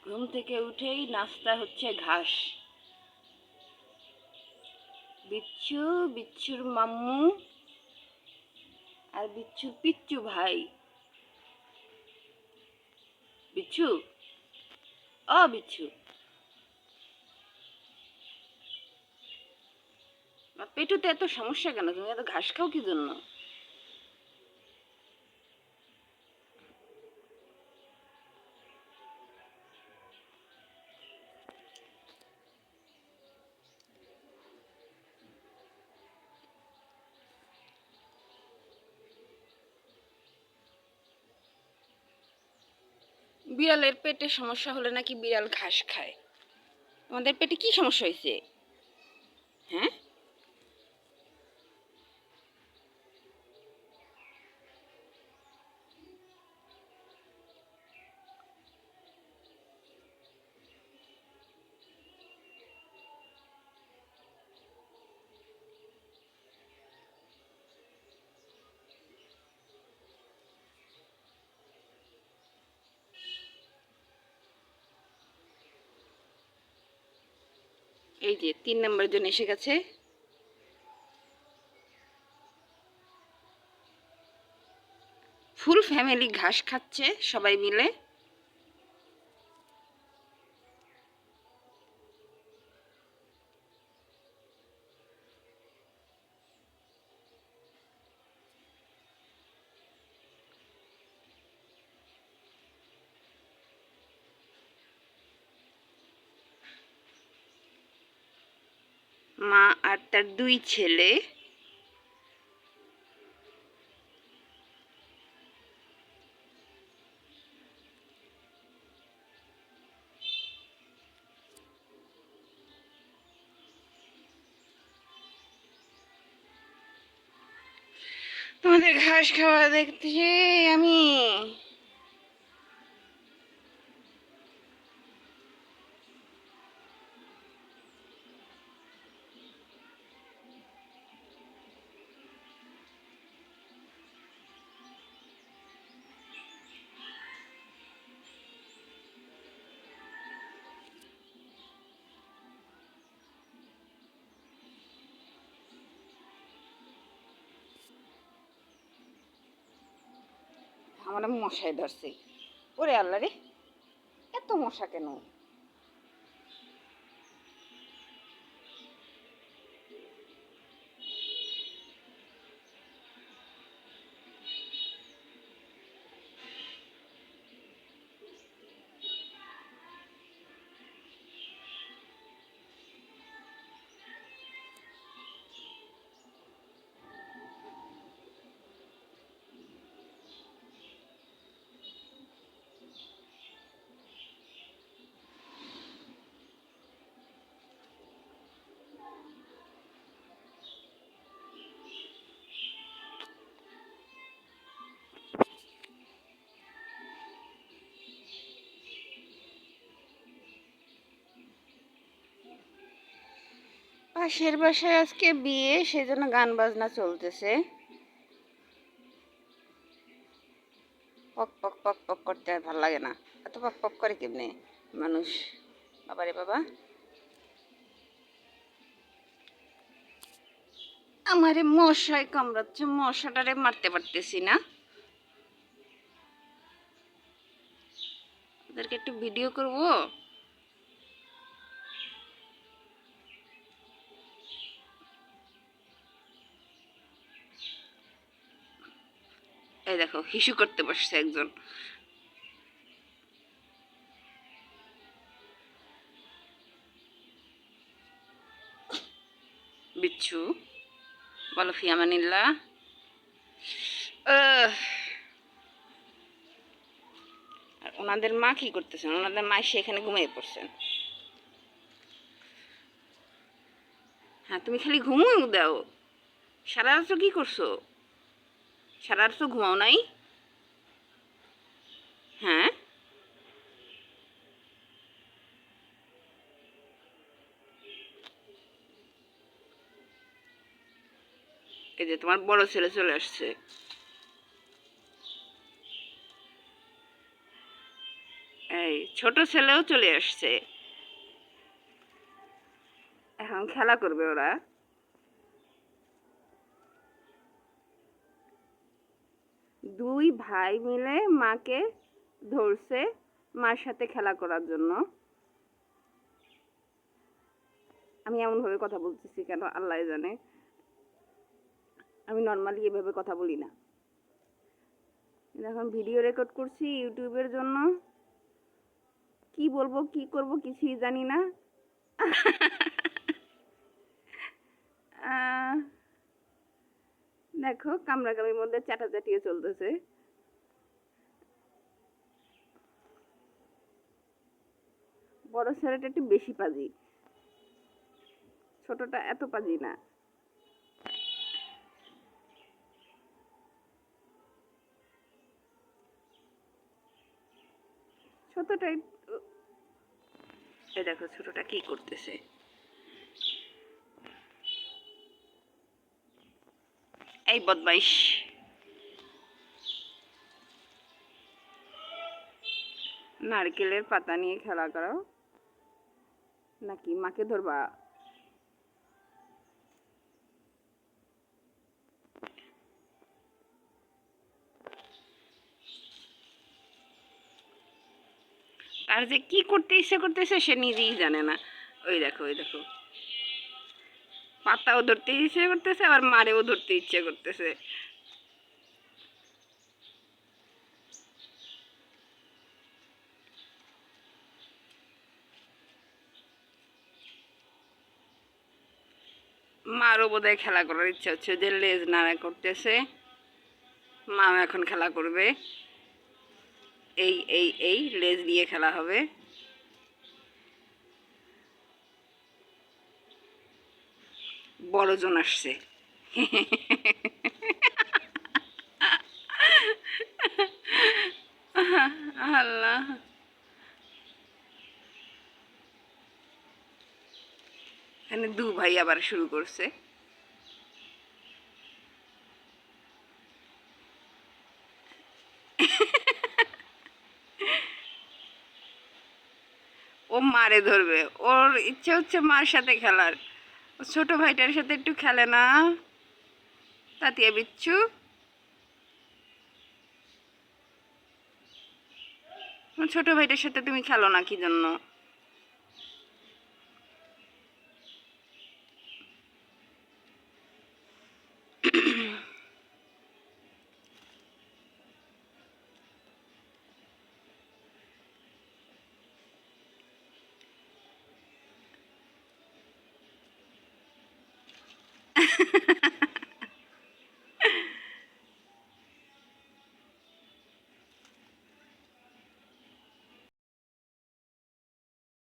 ঘুম থেকে উঠেই নাস্তা হচ্ছে ঘাস। বিচ্ছু, বিচ্ছুর মাম্মু আর বিচ্ছুর পিচ্চু ভাই। বিচ্ছু, ও বিচ্ছু, পেটুতে এত সমস্যা কেন? তুমি এত ঘাস খাও কি জন্য? বিড়ালের পেটে সমস্যা হলে নাকি বিড়াল ঘাস খায়। তোমাদের পেটে কি সমস্যা হয়েছে? হ্যাঁ, এই যে 3 নম্বর জন এসে গেছে। ফুল ফ্যামিলি ঘাস খাচ্ছে সবাই মিলে। মা আর তার 2 ছেলে। তোমাদের ঘাস খাওয়া দেখতে আমি আমার মশায় ধরছে। ওরে আল্লাহ রে, এত মশা কেন? পাশের বাসায় আজকে বিয়ে, সেজন্য গান বাজনা চলতেছে। পক পক পক পক করতে আর ভালো লাগে না। এত পক পক করে কেমনে মানুষ? বাবারে বাবা, আমারে মশায় কামড়াচ্ছে, মশাটারে মারতে পারতেছি না। ওদেরকে একটু ভিডিও করব। এই দেখো, হিসু করতে বসছে একজন। বিচ্ছু, বলো ফিয়ামানিল্লাহ। আর ওনাদের মা কি করতেছেন? ওনাদের মা সেখানে ঘুমিয়ে পড়ছেন। হ্যাঁ, তুমি খালি ঘুমো দাও। সারা রাত কি করছো? সারা রাত ঘুমাও নাই? হ্যাঁ, এই যে তোমার বড় ছেলে চলে আসছে। এই ছোট ছেলেও চলে আসছে, এখন খেলা করবে ওরা। দুই ভাই মিলে মাকে ধরছে মার সাথে খেলা করার জন্য। আমি এমনভাবে কথা বলতেছি কেন আল্লাহ জানে, আমি নর্মালি এভাবে কথা বলি না। এখন ভিডিও রেকর্ড করছি ইউটিউবের জন্য, কি বলবো কি করব কিছুই জানি না। দেখো কামড়াকামির মধ্যে চাটাচাটিও চলতেছে। বড় ছেলেটা একটু বেশি পাজি, ছোটটা এত পাজি না। ছোটটা এই দেখো ছোটটা কি করতেছে। এই বদমাইশ, নারকেলের পাতা নিয়ে খেলা করো নাকি মাকে ধরবা? তার যে কি করতে ইচ্ছে করতেছে সে নিজেই জানে না। ওই দেখো ওই দেখো, পাতাও ধরতে ইচ্ছে করতেছে আবার মারেও ধরতে ইচ্ছে করতেছে। মারও বোধহয় খেলা করার ইচ্ছা হচ্ছে, যে লেজ নাড়া করতেছে। মাও এখন খেলা করবে, এই লেজ দিয়ে খেলা হবে। বড়জন আসছে। আল্লাহ, এখানে দু ভাই আবার শুরু করছে। ও মারে ধরবে, ওর ইচ্ছে হচ্ছে মার সাথে খেলার। ছোট ভাইটার সাথে একটু খেলে না তাতিয়া বিচ্ছু? ছোট ভাইটার সাথে তুমি খেলো না কি জন্য?